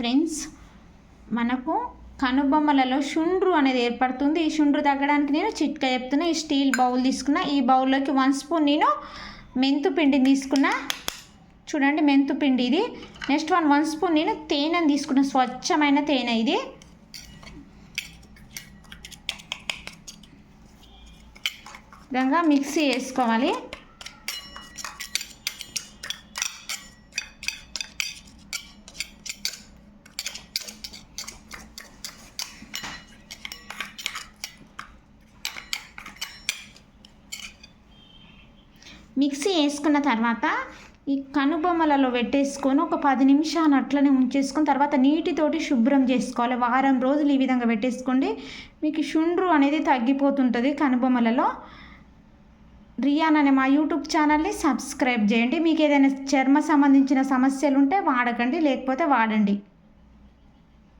Friends, మనకు కనుబొమ్మలలో శుండ్రు అనేది ఏర్పడుతుంది. ఈ శుండ్రు తగ్గడానికి నేను చిట్కా చెప్తున్నా. ఈ స్టీల్ బౌల్ తీసుకున్నా. ఈ బౌల్లోకి 1 స్పూన్ నేను మెంతు పిండిని తీసుకున్నా. చూడండి, మెంతు పిండి ఇది. నెక్స్ట్ 1 స్పూన్ నేను తేనెని తీసుకున్నా, స్వచ్ఛమైన తేనె ఇది. విధంగా మిక్సీ వేసుకోవాలి. మిక్సీ వేసుకున్న తర్వాత ఈ కనుబొమ్మలలో పెట్టేసుకొని ఒక 10 నిమిషాలు అట్లనే ఉంచేసుకొని తర్వాత నీటితోటి శుభ్రం చేసుకోవాలి. వారం రోజులు ఈ విధంగా పెట్టేసుకోండి. మీకు శుండ్రు అనేది తగ్గిపోతుంటుంది కనుబొమ్మలలో. రియాన్ అనే మా యూట్యూబ్ ఛానల్ని సబ్స్క్రైబ్ చేయండి. మీకు ఏదైనా చర్మ సంబంధించిన సమస్యలు ఉంటే వాడకండి, లేకపోతే వాడండి.